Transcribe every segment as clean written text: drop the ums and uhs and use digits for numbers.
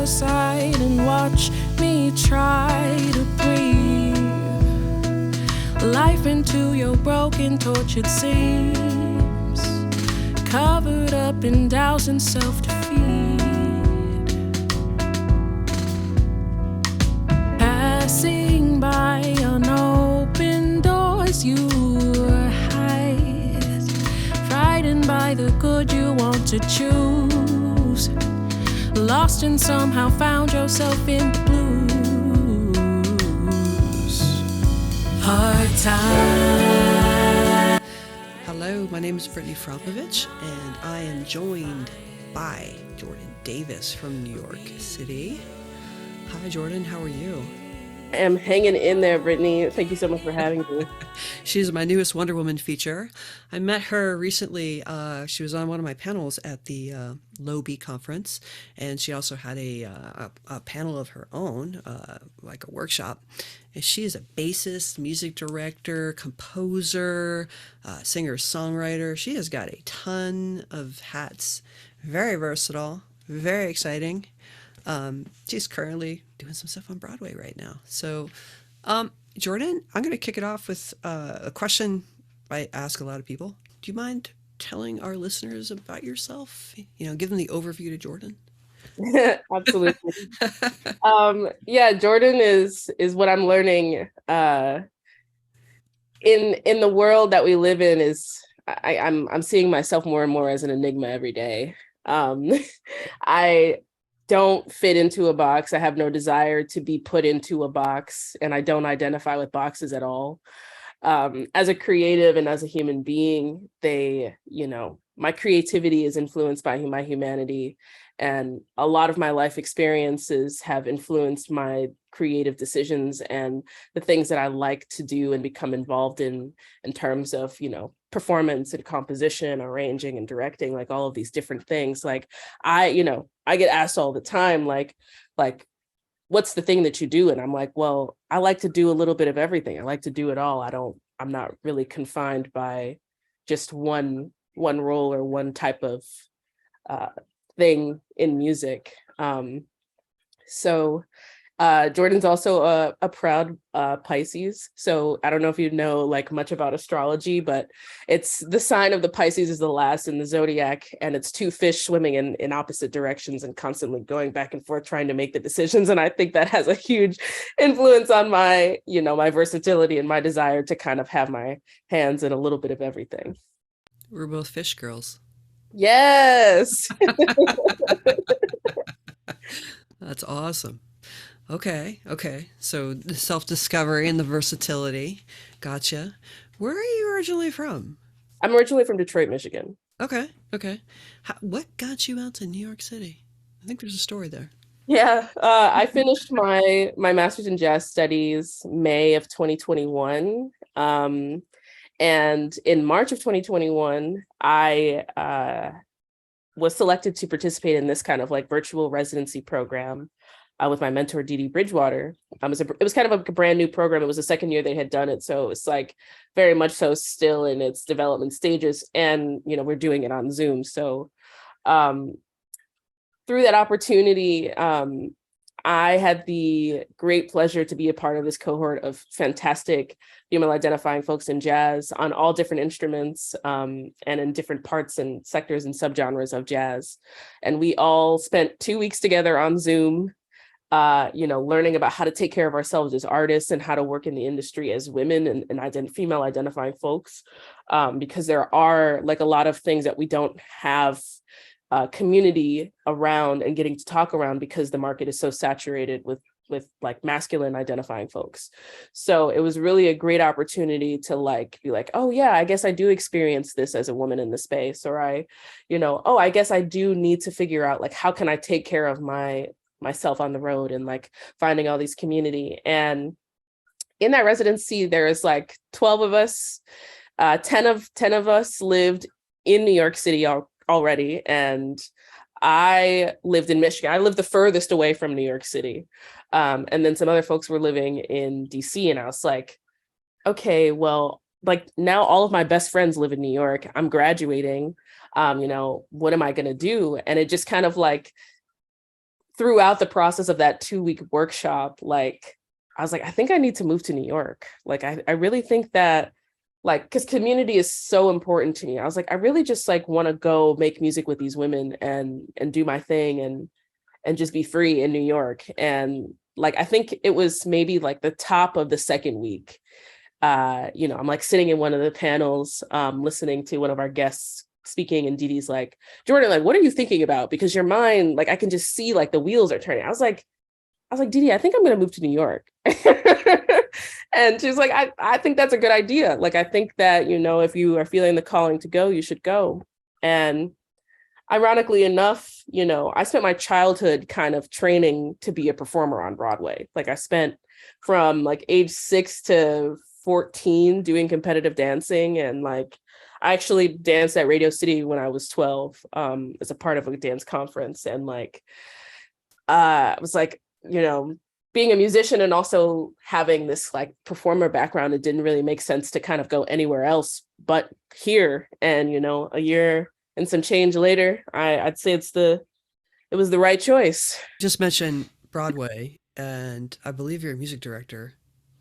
your side and watch me try to breathe life into your broken, tortured seams, covered up in doubts and self-defeat. Passing by unopened doors you hide, frightened by the good you want to choose, lost and somehow found yourself in the blues. Hard time. Hello, my name is Brittany Frompovich, and I am joined by Jordyn Davis from New York City. Hi, Jordyn. How are you? I am hanging in there, Brittany. Thank you so much for having me. She's my newest Wonder Woman feature. I met her recently. She was on one of my panels at the Low B conference, and she also had a panel of her own, like a workshop. And she is a bassist, music director, composer, singer-songwriter. She has got a ton of hats. Very versatile, very exciting. She's currently doing some stuff on Broadway right now. So, Jordyn, I'm going to kick it off with a question I ask a lot of people. Do you mind telling our listeners about yourself? You know, give them the overview to Jordyn. Absolutely. Yeah, Jordyn is what I'm learning in the world that we live in. Is I'm seeing myself more and more as an enigma every day. I don't fit into a box. I have no desire to be put into a box, and I don't identify with boxes at all. As a creative and as a human being, my creativity is influenced by my humanity, and a lot of my life experiences have influenced my creative decisions and the things that I like to do and become involved in terms of, performance and composition, arranging and directing, like all of these different things. Like I get asked all the time, like, what's the thing that you do? And I'm like, well, I like to do a little bit of everything. I like to do it all. I'm not really confined by just one role or one type of thing in music. Jordyn's also a proud Pisces. So I don't know if you know like much about astrology, but it's the sign of the Pisces is the last in the zodiac, and it's two fish swimming in opposite directions and constantly going back and forth trying to make the decisions. And I think that has a huge influence on my, my versatility and my desire to kind of have my hands in a little bit of everything. We're both fish girls. Yes. That's awesome. Okay. So the self-discovery and the versatility. Gotcha. Where are you originally from? I'm originally from Detroit, Michigan. Okay. What got you out to New York City? I think there's a story there. Yeah, I finished my master's in jazz studies May of 2021. And in March of 2021, I was selected to participate in this kind of like virtual residency program with my mentor, Dee Dee Bridgewater. It was kind of a brand new program. It was the second year they had done it. So it's like very much so still in its development stages. And, we're doing it on Zoom. So through that opportunity, I had the great pleasure to be a part of this cohort of fantastic female identifying folks in jazz on all different instruments and in different parts and sectors and subgenres of jazz. And we all spent 2 weeks together on Zoom, learning about how to take care of ourselves as artists and how to work in the industry as women and female identifying folks, because there are like a lot of things that we don't have community around and getting to talk around because the market is so saturated with like masculine identifying folks. So it was really a great opportunity to like be like, oh yeah, I guess I do experience this as a woman in the space, or I guess I do need to figure out like how can I take care of myself on the road, and like finding all these community. And in that residency, there is like 12 of us, 10 of us lived in New York City already. And I lived in Michigan. I lived the furthest away from New York City. And then some other folks were living in DC. And I was like, okay, well, like now all of my best friends live in New York. I'm graduating. What am I going to do? And it just kind of like throughout the process of that 2-week workshop, like, I was like, I think I need to move to New York. Like, I really think that, like, because community is so important to me. I was like, I really just like want to go make music with these women and do my thing and just be free in New York. And like, I think it was maybe like the top of the second week. You know, I'm like sitting in one of the panels, listening to one of our guests speaking, and Dee Dee's like, Jordyn, like, what are you thinking about? Because your mind, like, I can just see like the wheels are turning. I was like, Dee Dee, I think I'm gonna move to New York. And she's like, I think that's a good idea. Like, I think that, you know, if you are feeling the calling to go, you should go. And ironically enough, you know, I spent my childhood kind of training to be a performer on Broadway. Like, I spent from like age 6 to 14 doing competitive dancing. And like, I actually danced at Radio City when I was 12, as a part of a dance conference. And like, I was like, you know, being a musician and also having this like performer background, it didn't really make sense to kind of go anywhere else but here. And, you know, a year and some change later, I'd say it was the right choice. Just mentioned Broadway, and I believe you're a music director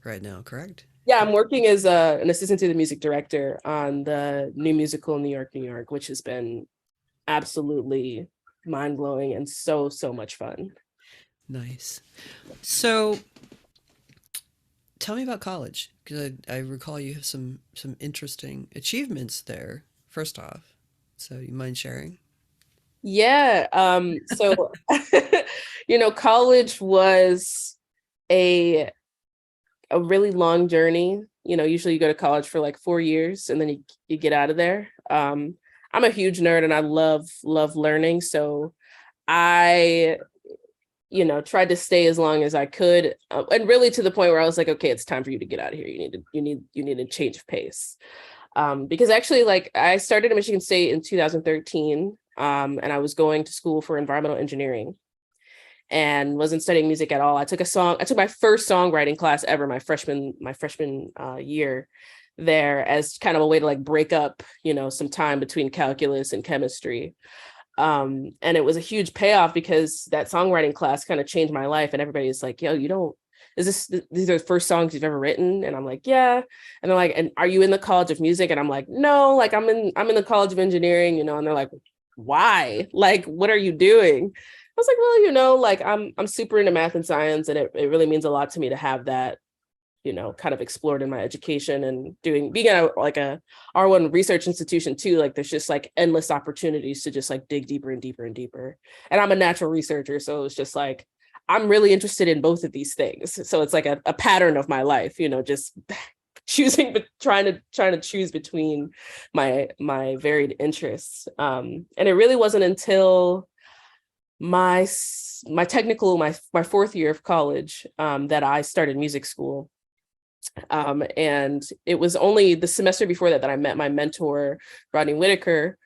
right now, correct? Yeah, I'm working as an assistant to the music director on the new musical New York, New York, which has been absolutely mind-blowing and so much fun. Nice. So tell me about college, because I recall you have some interesting achievements there, first off. So you mind sharing? Yeah. So, you know, college was a really long journey. You know, usually you go to college for like 4 years and then you get out of there. I'm a huge nerd and I love learning. So I, you know, tried to stay as long as I could, and really to the point where I was like, okay, it's time for you to get out of here. You need a change of pace. Because actually, like, I started at Michigan State in 2013, and I was going to school for environmental engineering and wasn't studying music at all. I took my first songwriting class ever, my freshman year there, as kind of a way to like break up, you know, some time between calculus and chemistry. And it was a huge payoff because that songwriting class kind of changed my life. And everybody's like, yo, these are the first songs you've ever written? And I'm like, yeah. And they're like, and are you in the College of Music? And I'm like, no, like I'm in the College of Engineering, you know. And they're like, why? Like, what are you doing? I was like, well, you know, like I'm super into math and science, and it really means a lot to me to have that, you know, kind of explored in my education, and being at like a R1 research institution too. Like, there's just like endless opportunities to just like dig deeper and deeper and deeper. And I'm a natural researcher, so it's just like, I'm really interested in both of these things. So it's like a pattern of my life, you know, just choosing, but trying to choose between my varied interests. And it really wasn't until my fourth year of college that I started music school. And it was only the semester before that I met my mentor, Rodney Whitaker,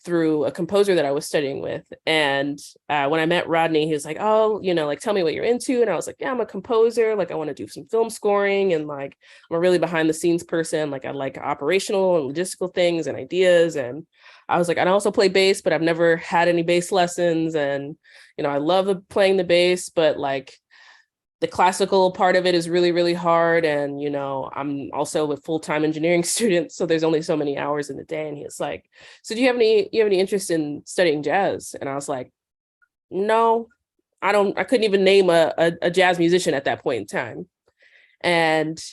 through a composer that I was studying with. And when I met Rodney, he was like, oh, you know, like, tell me what you're into. And I was like, yeah, I'm a composer. Like, I want to do some film scoring. And like, I'm a really behind the scenes person. Like, I like operational and logistical things and ideas. And I was like, I also play bass, but I've never had any bass lessons. And, you know, I love playing the bass, but like, the classical part of it is really, really hard. And, you know, I'm also a full-time engineering student, so there's only so many hours in the day. And he was like, so do you have any interest in studying jazz? And I was like, no, I couldn't even name a jazz musician at that point in time. And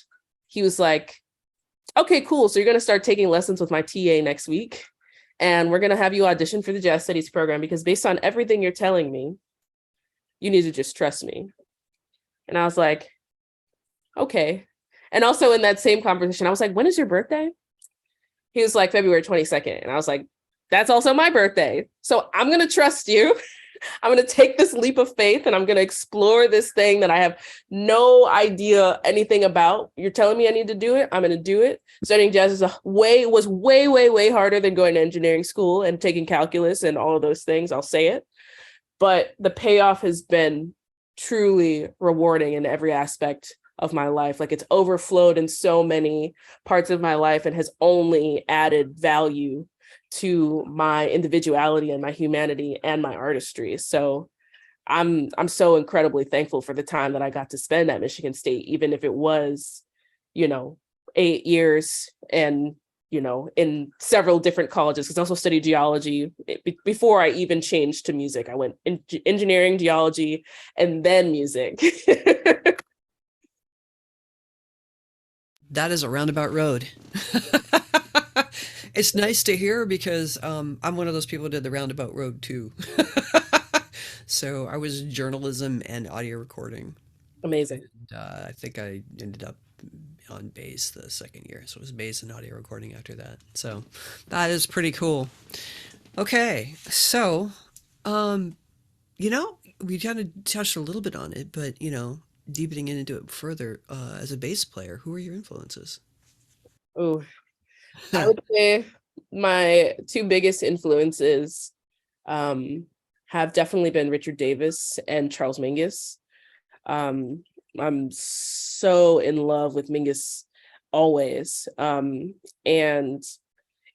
he was like, okay, cool. So you're going to start taking lessons with my TA next week. And we're going to have you audition for the jazz studies program, because based on everything you're telling me, you need to just trust me. And I was like, okay. And also in that same conversation, I was like, when is your birthday? He was like, February 22nd. And I was like, that's also my birthday. So I'm going to trust you. I'm going to take this leap of faith and I'm going to explore this thing that I have no idea anything about. You're telling me I need to do it. I'm going to do it. Studying jazz was way harder than going to engineering school and taking calculus and all of those things. I'll say it. But the payoff has been truly rewarding in every aspect of my life. Like, it's overflowed in so many parts of my life and has only added value to my individuality and my humanity and my artistry. So I'm so incredibly thankful for the time that I got to spend at Michigan State, even if it was, 8 years and, in several different colleges, because I also studied geology before I even changed to music. I went in engineering, geology, and then music. That is a roundabout road. It's nice to hear because I'm one of those people who did the roundabout road too. So I was journalism and audio recording. Amazing. And, I think I ended up on bass the second year. So it was bass and audio recording after that. So that is pretty cool. Okay. So, we kind of touched a little bit on it, but, deepening into it further, as a bass player, who are your influences? Oh, I would say my two biggest influences have definitely been Richard Davis and Charles Mingus. I'm so in love with Mingus always. And,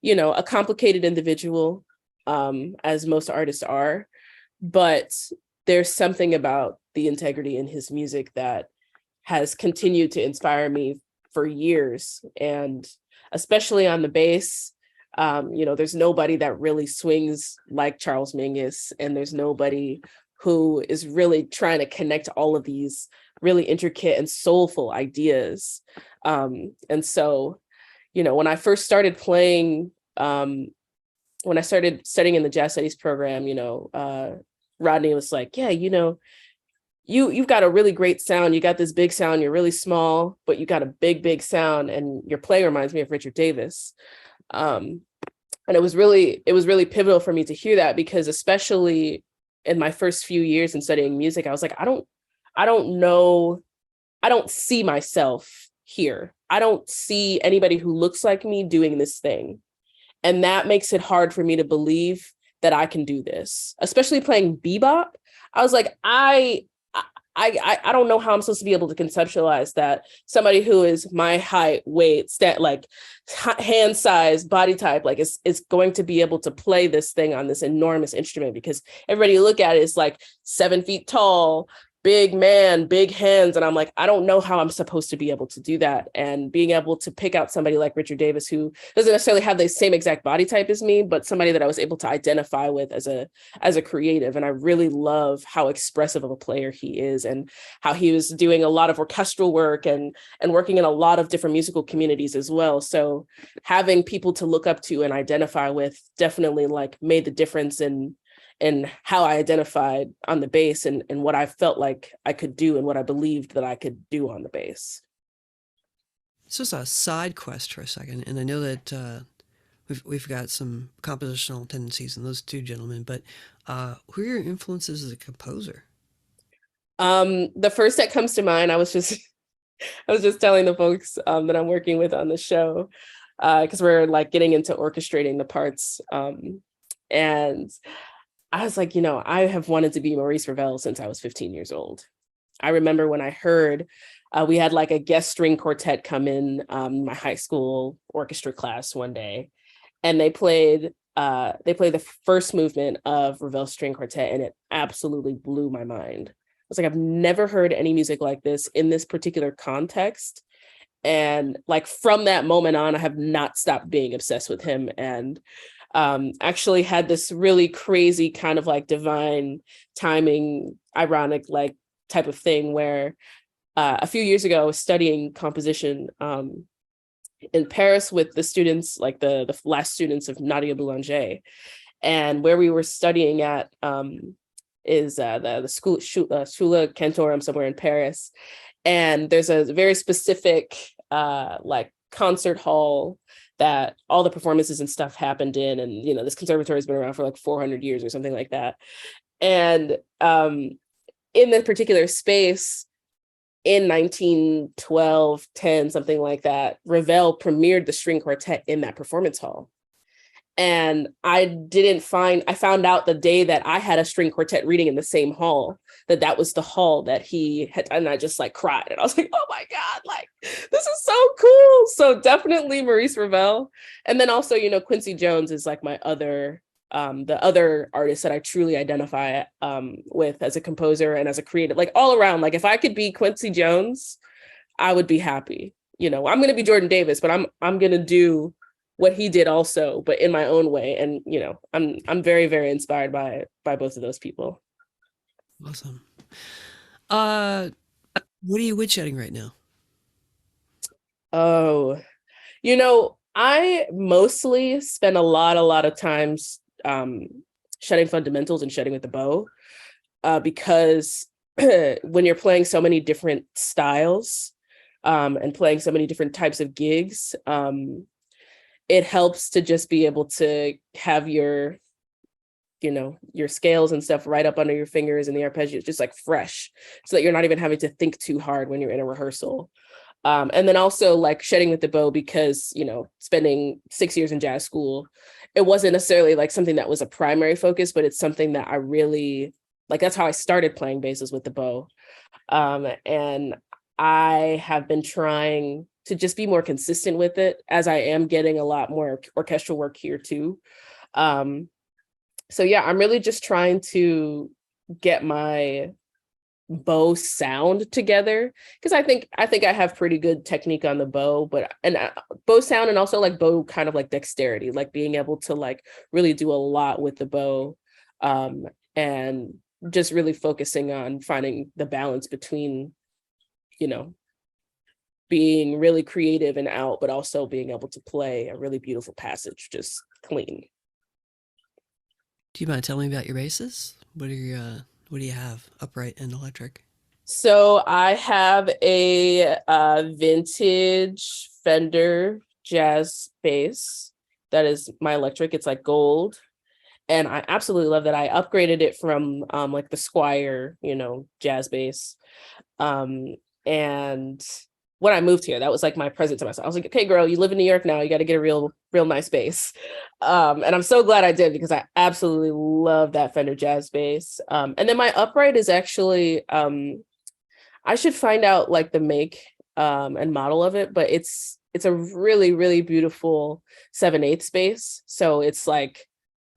a complicated individual, as most artists are, but there's something about the integrity in his music that has continued to inspire me for years. And especially on the bass, there's nobody that really swings like Charles Mingus, and there's nobody who is really trying to connect all of these really intricate and soulful ideas. And so, when I first started playing, when I started studying in the jazz studies program, Rodney was like, yeah, you've got a really great sound. You got this big sound. You're really small, but you got a big, big sound. And your play reminds me of Richard Davis. And it was really pivotal for me to hear that, because especially in my first few years in studying music, I was like, I don't know. I don't see myself here. I don't see anybody who looks like me doing this thing. And that makes it hard for me to believe that I can do this, especially playing bebop. I was like, I don't know how I'm supposed to be able to conceptualize that somebody who is my height, weight, hand size, body type, is going to be able to play this thing on this enormous instrument, because everybody you look at it is like 7 feet tall, big man, big hands. And I'm like, I don't know how I'm supposed to be able to do that. And being able to pick out somebody like Richard Davis, who doesn't necessarily have the same exact body type as me, but somebody that I was able to identify with as a creative. And I really love how expressive of a player he is, and how he was doing a lot of orchestral work and working in a lot of different musical communities as well. So having people to look up to and identify with definitely made the difference in how I identified on the bass, and what I felt like I could do and what I believed that I could do on the bass. This was a side quest for a second, and I know that we've got some compositional tendencies in those two gentlemen, but who are your influences as a composer? The first that comes to mind, I was just telling the folks that I'm working with on the show, because we're getting into orchestrating the parts, and I was like, I have wanted to be Maurice Ravel since I was 15 years old. I remember when I heard we had a guest string quartet come in my high school orchestra class one day, and they played the first movement of Ravel's string quartet, and it absolutely blew my mind. I was like, I've never heard any music like this in this particular context. And from that moment on, I have not stopped being obsessed with him, and actually had this really crazy kind of divine timing, ironic type of thing where a few years ago I was studying composition in Paris with the students, the last students of Nadia Boulanger, and where we were studying at is the school Schule Cantorum somewhere in Paris, and there's a very specific concert hall that all the performances and stuff happened in. And, this conservatory has been around for 400 years or something like that. And in that particular space in 1912, 10, something like that, Ravel premiered the string quartet in that performance hall. And I found out the day that I had a string quartet reading in the same hall, that was the hall that he had, and I just cried. And I was like, oh my God, this is so cool. So definitely Maurice Ravel. And then also, Quincy Jones is my other the other artists that I truly identify with as a composer and as a creative, like all around. Like if I could be Quincy Jones, I would be happy. You know, I'm going to be Jordyn Davis, but I'm going to do what he did also, but in my own way. And, you know, I'm very, very inspired by both of those people. Awesome. What are you woodchatting right now? Oh, you know, I mostly spend a lot of times shedding fundamentals and shedding with the bow, because when you're playing so many different styles and playing so many different types of gigs, it helps to just be able to have your, you know, your scales and stuff right up under your fingers and the arpeggios just like fresh, so that you're not even having to think too hard when you're in a rehearsal. And then also like shedding with the bow, because, you know, spending 6 years in jazz school, it wasn't necessarily like something that was a primary focus, but it's something that I really like. That's how I started playing basses with the bow. And I have been trying to just be more consistent with it, as I am getting a lot more orchestral work here too. So yeah, I'm really just trying to get my bow sound together, because I think I have pretty good technique on the bow, but bow sound, and also like bow kind of like dexterity, like being able to like really do a lot with the bow, and just really focusing on finding the balance between, you know, being really creative and out, but also being able to play a really beautiful passage just clean. Do you mind telling me about your basses? What do you have, upright and electric? So I have a vintage Fender jazz bass that is my electric. It's like gold, and I absolutely love that. I upgraded it from like the Squire, you know, jazz bass. And when I moved here, that was like my present to myself. I was like, okay, girl, you live in New York now. You got to get a real nice bass. And I'm so glad I did, because I absolutely love that Fender jazz bass. And then my upright is actually, I should find out like the make and model of it, but it's a really, really beautiful 7/8 bass. So it's like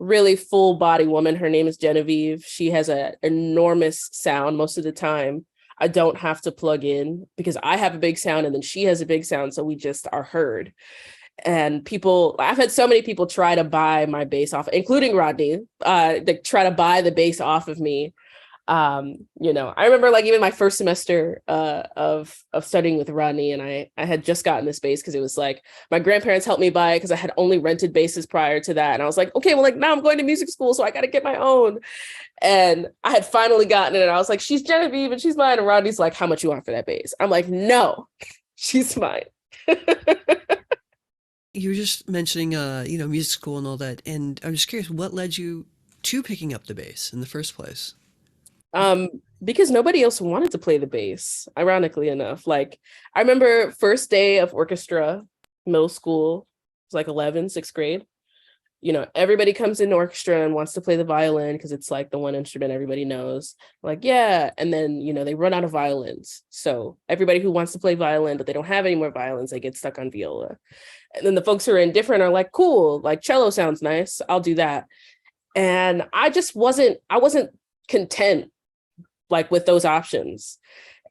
really full body woman. Her name is Genevieve. She has an enormous sound most of the time. I don't have to plug in, because I have a big sound and then she has a big sound. So we just are heard. And I've had so many people try to buy my bass off, including Rodney, they try to buy the bass off of me. You know, I remember like even my first semester of studying with Rodney, and I had just gotten this bass because it was like my grandparents helped me buy it, because I had only rented basses prior to that. And I was like, okay, well, like now I'm going to music school, so I got to get my own. And I had finally gotten it, and I was like, she's Genevieve and she's mine. And Rodney's like, how much you want for that bass? I'm like, no, she's mine. You were just mentioning, you know, music school and all that, and I'm just curious, what led you to picking up the bass in the first place? Because nobody else wanted to play the bass, ironically enough. Like, I remember first day of orchestra, middle school, it was like 6th grade. You know, everybody comes in orchestra and wants to play the violin because it's like the one instrument everybody knows. Like, yeah. And then, you know, they run out of violins. So everybody who wants to play violin, but they don't have any more violins, they get stuck on viola. And then the folks who are indifferent are like, cool, like cello sounds nice, I'll do that. And I wasn't content like with those options.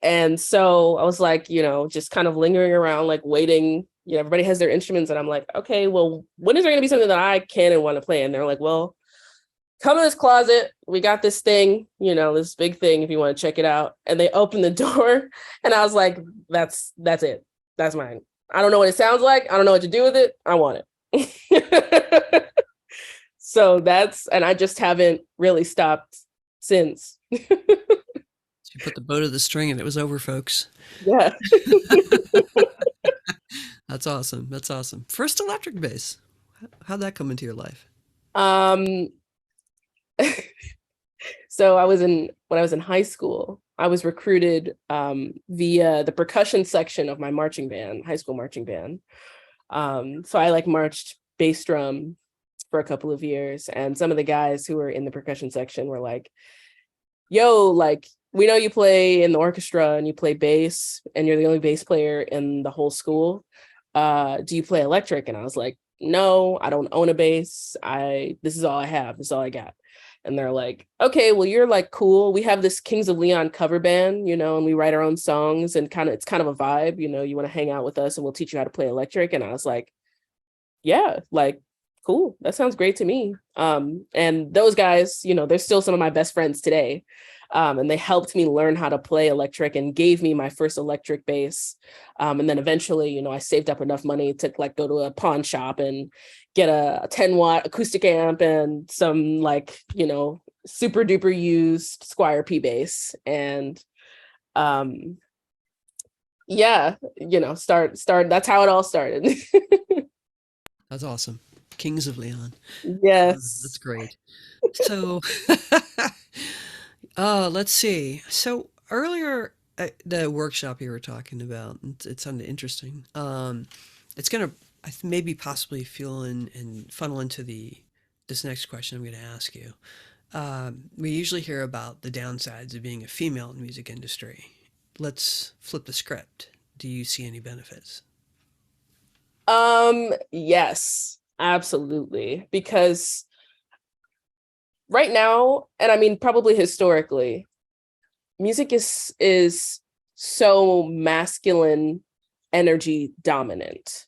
And so I was like, you know, just kind of lingering around, like waiting. You know, everybody has their instruments, and I'm like, okay, well, when is there gonna be something that I can and want to play? And they're like, well, come in this closet, we got this thing, you know, this big thing if you want to check it out. And they opened the door, and I was like, that's it, that's mine. I don't know what it sounds like, I don't know what to do with it, I want it. So and I just haven't really stopped since. You put the bow to the string and it was over, folks. Yeah. That's awesome. That's awesome. First electric bass. How'd that come into your life? So when I was in high school, I was recruited via the percussion section of my marching band, high school marching band. So I like marched bass drum for a couple of years, and some of the guys who were in the percussion section were like, yo, like, we know you play in the orchestra and you play bass and you're the only bass player in the whole school. Do you play electric? And I was like, no, I don't own a bass. This is all I have. This is all I got. And they're like, okay, well, you're like cool. We have this Kings of Leon cover band, you know, and we write our own songs, and it's kind of a vibe, you know, you want to hang out with us and we'll teach you how to play electric. And I was like, yeah, like, cool. That sounds great to me. And those guys, you know, they're still some of my best friends today. And they helped me learn how to play electric and gave me my first electric bass. And then eventually, you know, I saved up enough money to like go to a pawn shop and get a 10-watt acoustic amp and some like, you know, super duper used Squire P bass. And yeah, you know, start. That's how it all started. That's awesome. Kings of Leon. Yes. That's great. So, let's see. So earlier, the workshop you were talking about, it sounded interesting. It's gonna maybe possibly fuel and funnel into this next question I'm going to ask you. We usually hear about the downsides of being a female in the music industry. Let's flip the script. Do you see any benefits? Yes, absolutely. Because right now, and I mean, probably historically, music is so masculine energy dominant.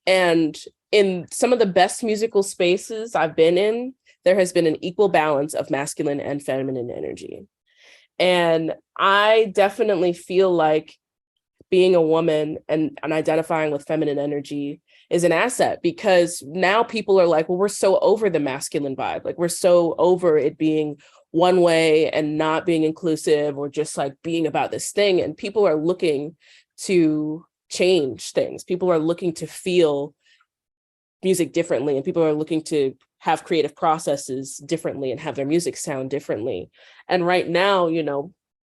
And in some of the best musical spaces I've been in, there has been an equal balance of masculine and feminine energy. And I definitely feel like being a woman and identifying with feminine energy is an asset, because now people are like, well, we're so over the masculine vibe. Like, we're so over it being one way and not being inclusive, or just like being about this thing. And people are looking to change things. People are looking to feel music differently, and people are looking to have creative processes differently and have their music sound differently. And right now, you know,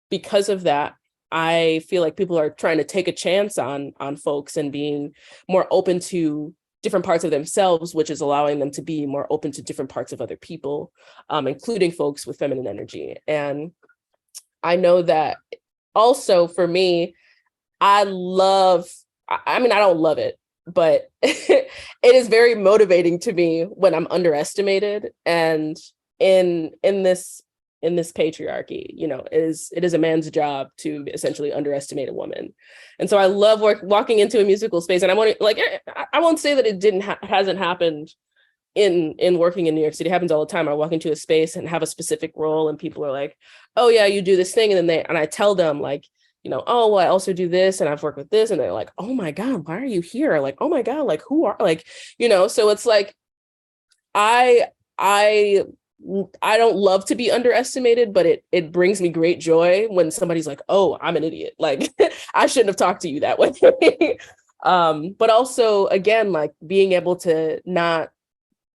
because of that, I feel like people are trying to take a chance on folks and being more open to different parts of themselves, which is allowing them to be more open to different parts of other people, including folks with feminine energy. And I know that also for me, I mean, I don't love it, but it is very motivating to me when I'm underestimated. And in this patriarchy, you know, it is a man's job to essentially underestimate a woman. And so I love walking into a musical space, and I won't say that it hasn't happened in working in New York City. It happens all the time. I walk into a space and have a specific role, and people are like, oh yeah, you do this thing. And then I tell them like, you know, oh, well, I also do this and I've worked with this. And they're like, oh my God, why are you here? Like, oh my God, like who are, like, you know, so it's like, I don't love to be underestimated, but it brings me great joy when somebody's like, oh, I'm an idiot. Like, I shouldn't have talked to you that way. But also, again, like being able to not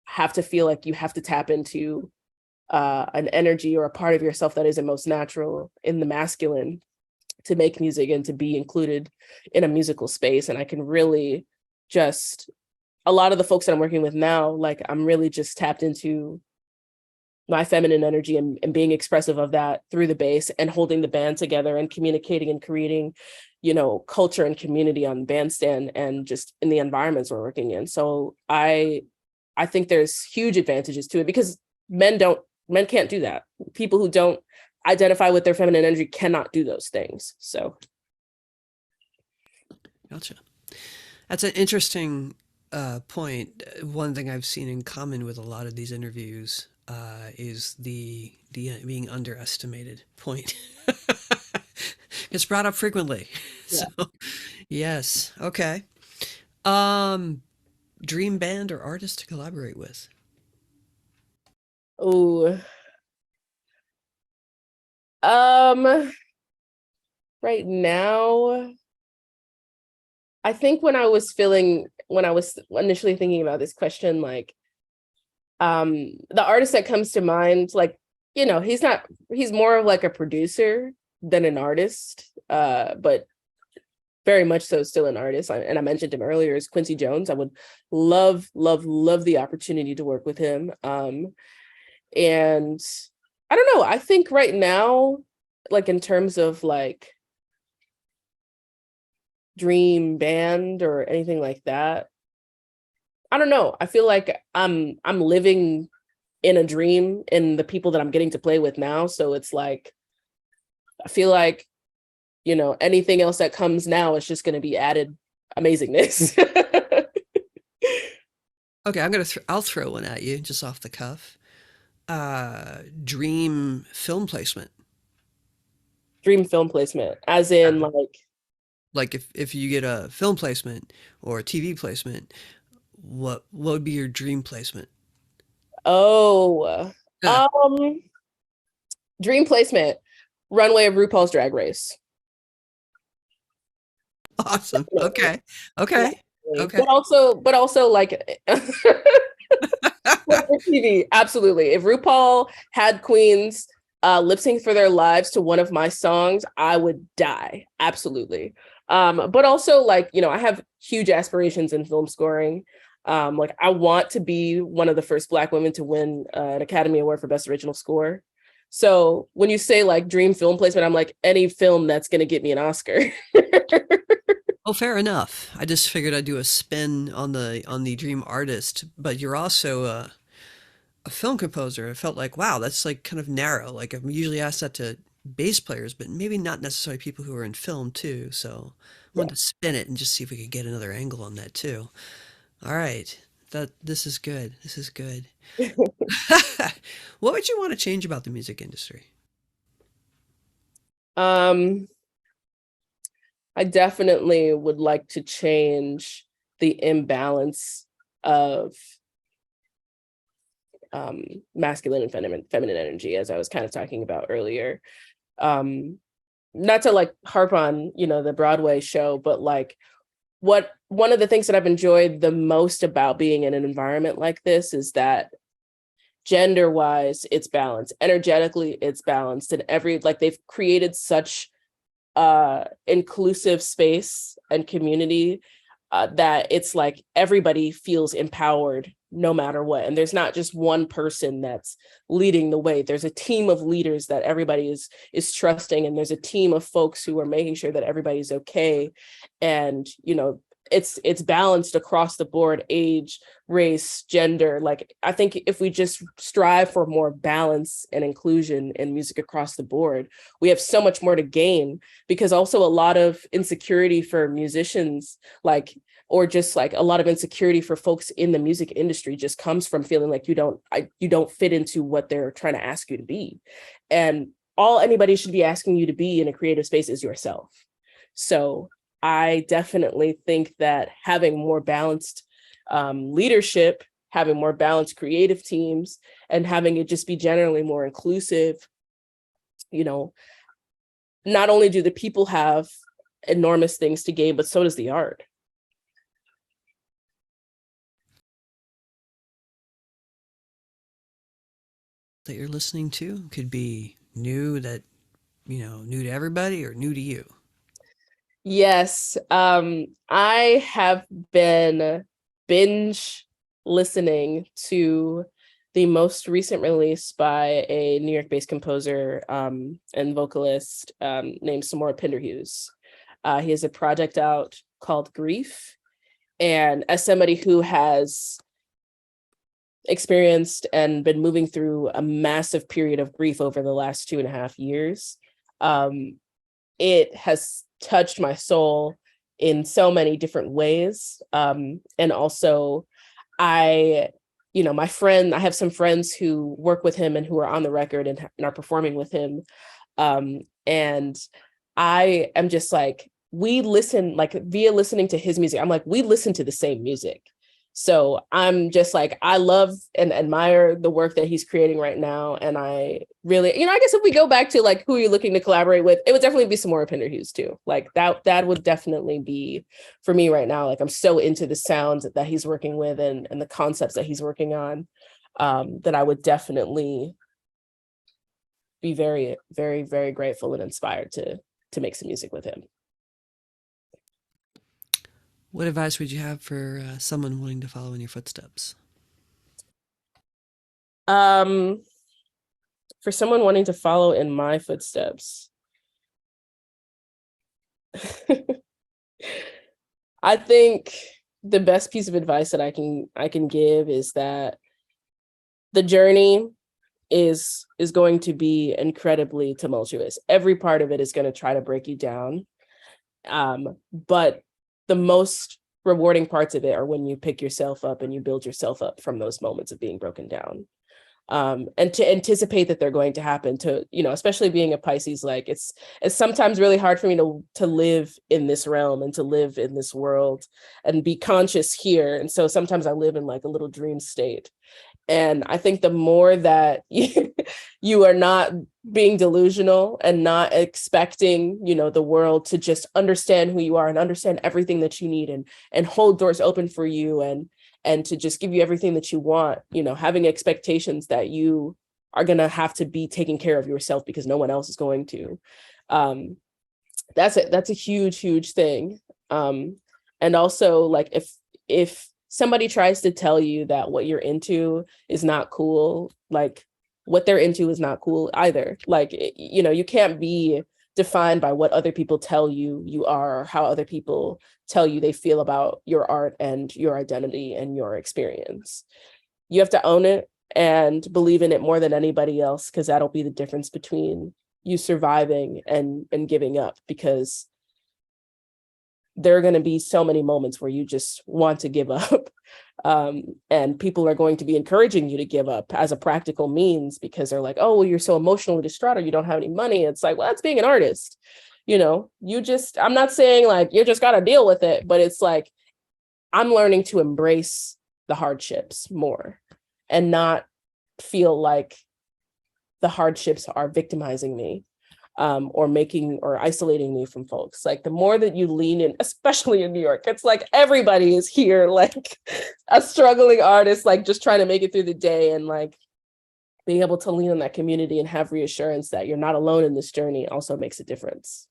have to feel like you have to tap into an energy or a part of yourself that isn't most natural in the masculine to make music and to be included in a musical space. And I can really just, a lot of the folks that I'm working with now, like I'm really just tapped into my feminine energy and being expressive of that through the bass and holding the band together and communicating and creating, you know, culture and community on bandstand and just in the environments we're working in. So I think there's huge advantages to it, because men can't do that. People who don't identify with their feminine energy cannot do those things. So. Gotcha. That's an interesting point. One thing I've seen in common with a lot of these interviews is the being underestimated point. It's brought up frequently. Yeah. So, yes. Okay. Dream band or artist to collaborate with? Oh. Right now, I think when I was initially thinking about this question, like, the artist that comes to mind, like, you know, he's more of like a producer than an artist, but very much so still an artist. And I mentioned him earlier, is Quincy Jones. I would love the opportunity to work with him. And I don't know, I think right now, like in terms of like dream band or anything like that, I don't know. I feel like I'm living in a dream in the people that I'm getting to play with now. So it's like, I feel like, you know, anything else that comes now is just going to be added amazingness. Okay, I'll throw one at you just off the cuff. Dream film placement. Dream film placement, as in like, Like if you get a film placement or a TV placement, what would be your dream placement? oh, Yeah. dream placement, runway of RuPaul's Drag Race. Awesome. Definitely. Okay. Okay. Okay. But also like for TV, absolutely. If RuPaul had queens lip sync for their lives to one of my songs, I would die. Absolutely. But also like, you know, I have huge aspirations in film scoring. Like I want to be one of the first Black women to win an Academy Award for Best Original Score. So when you say like dream film placement, I'm like any film that's going to get me an Oscar. Oh, fair enough. I just figured I'd do a spin on the dream artist, but you're also a film composer. I felt like, wow, that's like kind of narrow. Like I'm usually asked that to bass players, but maybe not necessarily people who are in film too. So I Yeah. wanted to spin it and just see if we could get another angle on that too. All right. This is good. This is good. What would you want to change about the music industry? um, I definitely would like to change the imbalance of masculine and feminine energy, as I was kind of talking about earlier. Not to like harp on, you know, the Broadway show, but like what one of the things that I've enjoyed the most about being in an environment like this is that gender wise, it's balanced, energetically, it's balanced, and every like they've created such inclusive space and community that it's like everybody feels empowered no matter what, and there's not just one person that's leading the way. There's a team of leaders that everybody is trusting, and there's a team of folks who are making sure that everybody's okay. And you know, it's balanced across the board: age, race, gender. Like I think if we just strive for more balance and inclusion in music across the board, we have so much more to gain. Because also a lot of insecurity for musicians, like, or just like a lot of insecurity for folks in the music industry just comes from feeling like you don't fit into what they're trying to ask you to be. And all anybody should be asking you to be in a creative space is yourself. So I definitely think that having more balanced leadership, having more balanced creative teams, and having it just be generally more inclusive, you know, not only do the people have enormous things to gain, but so does the art. That you're listening to could be new that, new to everybody or new to you. Yes, I have been binge listening to the most recent release by a New York-based composer and vocalist named Samora Pinderhughes. He has a project out called Grief. And as somebody who has experienced and been moving through a massive period of grief over the last 2.5 years, it has touched my soul in so many different ways. And also I have some friends who work with him and who are on the record and are performing with him. And I am just like, we listen, like via listening to his music, I'm like, we listen to the same music. So I'm just like, I love and admire the work that he's creating right now. And I really, I guess if we go back to like who you're looking to collaborate with, it would definitely be Samora Pinderhughes too. Like that would definitely be for me right now. Like I'm so into the sounds that he's working with and the concepts that he's working on, that I would definitely be very, very, very grateful and inspired to make some music with him. What advice would you have for someone wanting to follow in your footsteps? For someone wanting to follow in my footsteps, I think the best piece of advice that I can give is that the journey is going to be incredibly tumultuous. Every part of it is going to try to break you down. But the most rewarding parts of it are when you pick yourself up and you build yourself up from those moments of being broken down. And to anticipate that they're going to happen, to, you know, especially being a Pisces, like it's sometimes really hard for me to live in this realm and to live in this world and be conscious here. And so sometimes I live in like a little dream state. And I think the more that you are not being delusional and not expecting, you know, the world to just understand who you are and understand everything that you need and hold doors open for you and to just give you everything that you want, you know, having expectations that you are going to have to be taking care of yourself because no one else is going to. That's a huge thing. And also, like, if somebody tries to tell you that what you're into is not cool, like what they're into is not cool either. Like, you know, you can't be defined by what other people tell you you are, or how other people tell you they feel about your art and your identity and your experience. You have to own it and believe in it more than anybody else, because that'll be the difference between you surviving and giving up, because there are going to be so many moments where you just want to give up. And people are going to be encouraging you to give up as a practical means, because they're like, oh, well, you're so emotionally distraught or you don't have any money. It's like, well, that's being an artist. You know, I'm not saying like, you just got to deal with it, but it's like, I'm learning to embrace the hardships more and not feel like the hardships are victimizing me. Or isolating me from folks. Like, the more that you lean in, especially in New York, it's like everybody is here, like a struggling artist, like just trying to make it through the day, and like being able to lean on that community and have reassurance that you're not alone in this journey also makes a difference.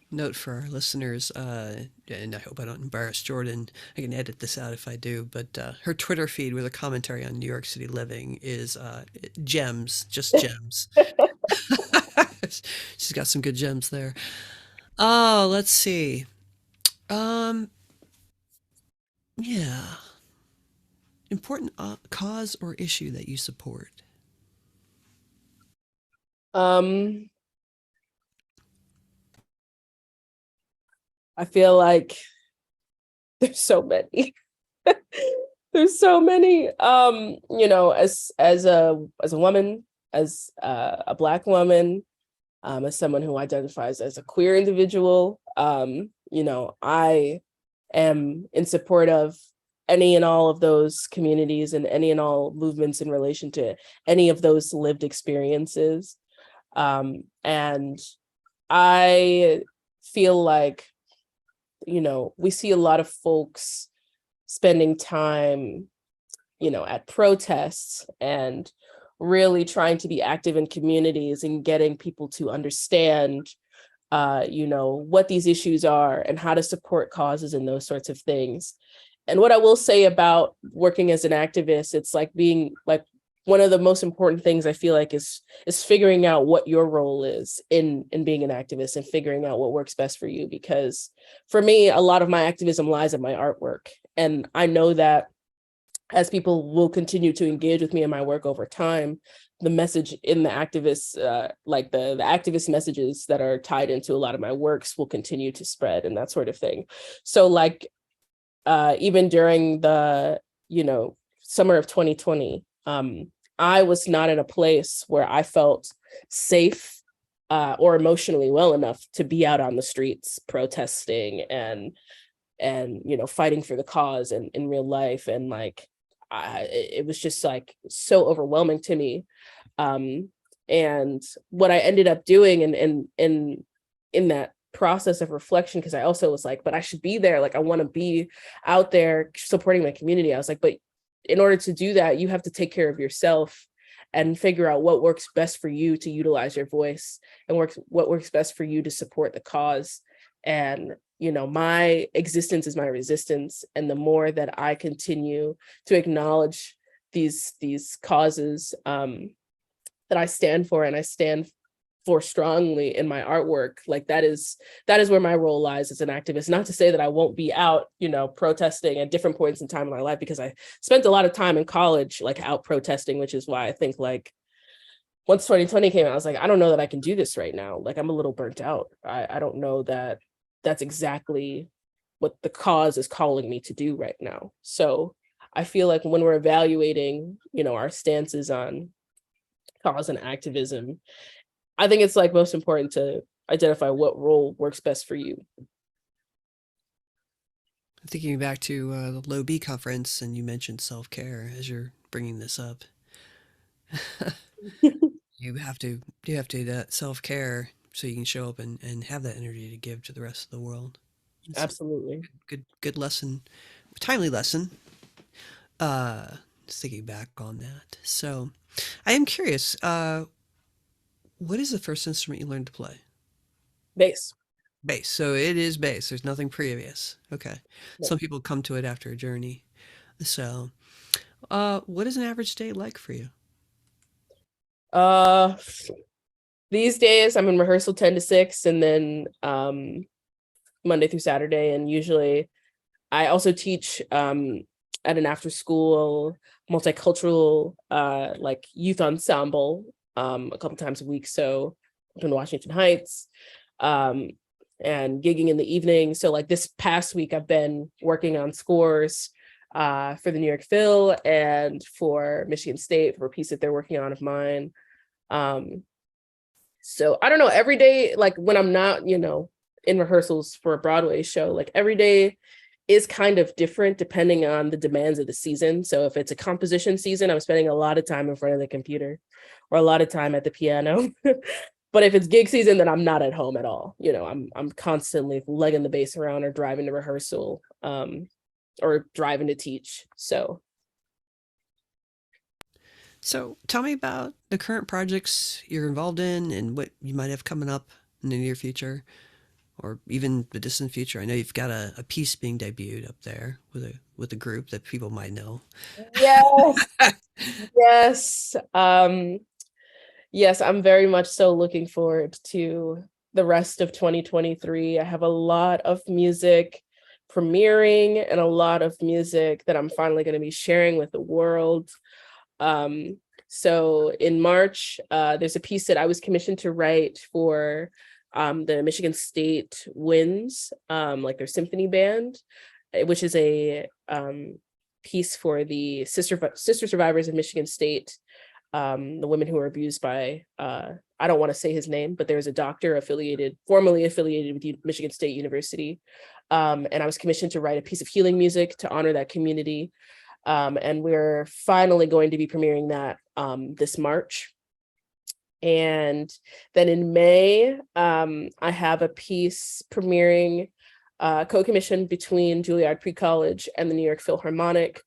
Note for our listeners, and I hope I don't embarrass Jordyn. I can edit this out if I do, but her Twitter feed with a commentary on New York City living is gems, just gems. She's got some good gems there. Oh, let's see. Yeah. Important cause or issue that you support. I feel like there's so many. There's so many. You know, as a woman, as a Black woman, as someone who identifies as a queer individual, you know, I am in support of any and all of those communities and any and all movements in relation to any of those lived experiences. And I feel like, you know, we see a lot of folks spending time, you know, at protests and really trying to be active in communities and getting people to understand, you know, what these issues are and how to support causes and those sorts of things. And what I will say about working as an activist, it's like being like, one of the most important things I feel like is figuring out what your role is in being an activist and figuring out what works best for you. Because for me, a lot of my activism lies in my artwork. And I know that as people will continue to engage with me in my work over time, the message in the activists, like the activist messages that are tied into a lot of my works will continue to spread and that sort of thing. So like, even during the, you know, summer of 2020, I was not in a place where I felt safe or emotionally well enough to be out on the streets protesting and you know, fighting for the cause and in real life. And like, it was just like so overwhelming to me. And what I ended up doing in that process of reflection, because I also was like, but I should be there. Like, I want to be out there supporting my community. I was like, but in order to do that, you have to take care of yourself and figure out what works best for you to utilize your voice and what works best for you to support the cause. And, you know, my existence is my resistance. And the more that I continue to acknowledge these causes that I stand for, and I stand for strongly in my artwork, like that is where my role lies as an activist. Not to say that I won't be out, protesting at different points in time in my life, because I spent a lot of time in college like out protesting, which is why I think like once 2020 came out, I was like, I don't know that I can do this right now. Like I'm a little burnt out. I don't know that that's exactly what the cause is calling me to do right now. So I feel like when we're evaluating, our stances on cause and activism, I think it's like most important to identify what role works best for you. Thinking back to the Low B conference, and you mentioned self-care as you're bringing this up. you have to that self-care so you can show up and have that energy to give to the rest of the world. It's Absolutely. good lesson, timely lesson. Just thinking back on that. So I am curious, what is the first instrument you learned to play? Bass. Bass. So it is bass. There's nothing previous. Okay. Yeah. Some people come to it after a journey. So, what is an average day like for you? These days I'm in rehearsal 10 to 6, and then Monday through Saturday. And usually I also teach at an after school multicultural like youth ensemble a couple times a week. So up in Washington Heights, and gigging in the evening. So like this past week, I've been working on scores for the New York Phil and for Michigan State for a piece that they're working on of mine. So I don't know, every day, like when I'm not, in rehearsals for a Broadway show, like every day is kind of different depending on the demands of the season. So if it's a composition season, I'm spending a lot of time in front of the computer or a lot of time at the piano. But if it's gig season, then I'm not at home at all. I'm constantly legging the bass around or driving to rehearsal, or driving to teach. So tell me about the current projects you're involved in and what you might have coming up in the near future or even the distant future. I know you've got a piece being debuted up there with a group that people might know. Yes. Yes. Yes, I'm very much so looking forward to the rest of 2023. I have a lot of music premiering and a lot of music that I'm finally going to be sharing with the world. So in March, there's a piece that I was commissioned to write for the Michigan State Winds, like their symphony band, which is a piece for the sister survivors of Michigan State. The women who were abused by, I don't want to say his name, but there's a doctor formerly affiliated with Michigan State University. And I was commissioned to write a piece of healing music to honor that community. And we're finally going to be premiering that this March. And then in May, I have a piece premiering, co-commissioned between Juilliard Pre-College and the New York Philharmonic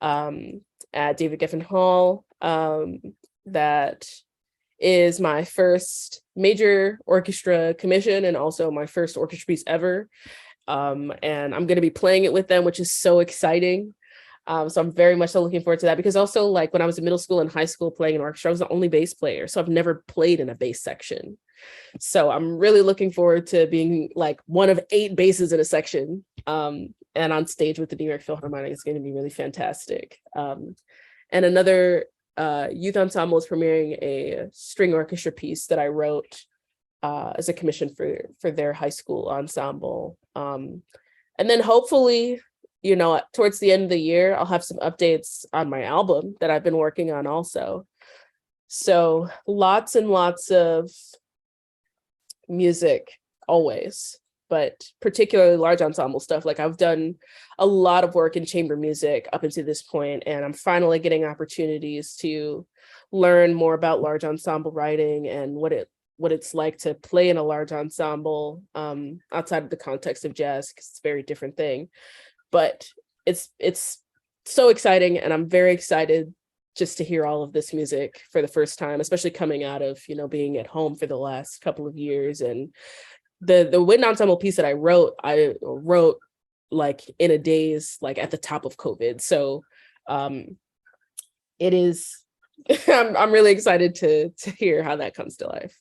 at David Geffen Hall. That is my first major orchestra commission and also my first orchestra piece ever. And I'm going to be playing it with them, which is so exciting. So I'm very much so looking forward to that, because also like when I was in middle school and high school playing an orchestra, I was the only bass player. So I've never played in a bass section. So I'm really looking forward to being like one of 8 basses in a section, and on stage with the New York Philharmonic. It's going to be really fantastic. And another youth ensemble is premiering a string orchestra piece that I wrote as a commission for their high school ensemble. And then hopefully, towards the end of the year, I'll have some updates on my album that I've been working on also. So lots and lots of music always, but particularly large ensemble stuff. Like I've done a lot of work in chamber music up until this point, and I'm finally getting opportunities to learn more about large ensemble writing and what it's like to play in a large ensemble outside of the context of jazz, because it's a very different thing. But it's so exciting, and I'm very excited just to hear all of this music for the first time, especially coming out of, being at home for the last couple of years. And the wind ensemble piece that I wrote like in a daze, like at the top of COVID. So it is, I'm really excited to hear how that comes to life.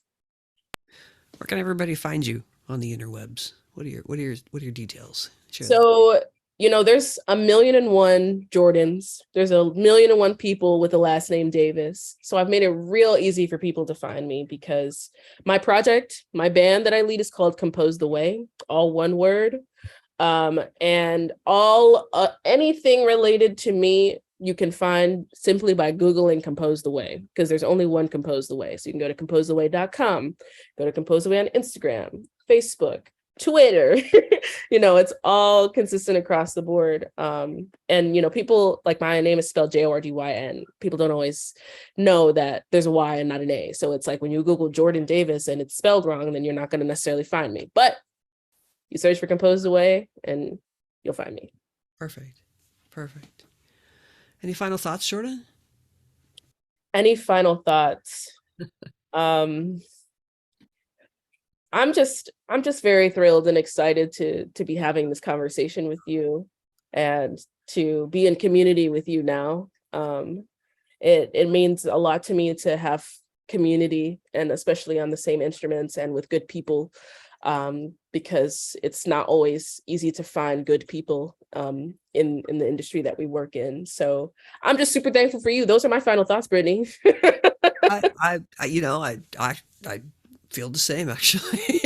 Where can everybody find you on the interwebs? What are your details? Share that. So, there's 1,000,001 Jordans. There's 1,000,001 people with the last name Davis. So I've made it real easy for people to find me because my project, my band that I lead is called Compose the Way, all one word. And all anything related to me, you can find simply by Googling Compose the Way, because there's only one Compose the Way. So you can go to composetheway.com, go to Compose the Way on Instagram, Facebook, Twitter. It's all consistent across the board. And people, like, my name is spelled Jordyn. People don't always know that there's a Y and not an A. So it's like when you Google Jordyn Davis and it's spelled wrong, then you're not going to necessarily find me. But you search for Compose the Way and you'll find me. Perfect. Any final thoughts, Jordyn? Any final thoughts? I'm just very thrilled and excited to be having this conversation with you and to be in community with you now. It means a lot to me to have community, and especially on the same instruments and with good people, because it's not always easy to find good people in the industry that we work in. So I'm just super thankful for you. Those are my final thoughts, Brittany. I feel the same, actually.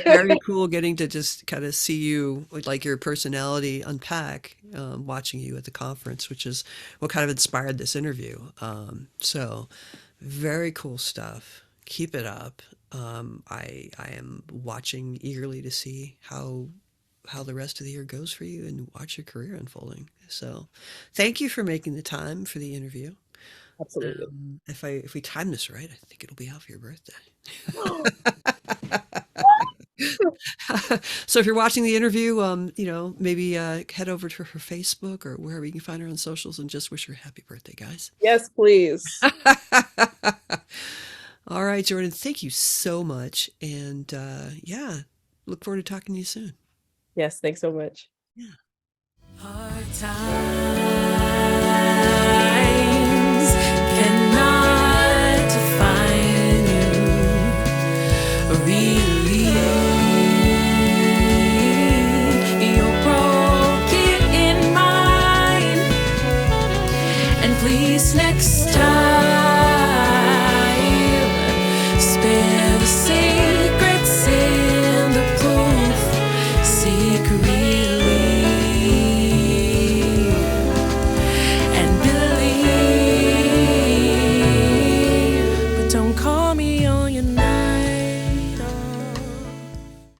Very cool getting to just kind of see you, like, your personality unpack, watching you at the conference, which is what kind of inspired this interview. So very cool stuff. Keep it up. I am watching eagerly to see how the rest of the year goes for you and watch your career unfolding. So thank you for making the time for the interview. Absolutely. If we time this right, I think it'll be out for your birthday. So if you're watching the interview, maybe head over to her Facebook or wherever you can find her on socials and just wish her a happy birthday, guys. Yes, please. All right, Jordyn, thank you so much. And look forward to talking to you soon. Yes, thanks so much. Yeah. Hard times cannot define you, really. You're broken in mind, and please next time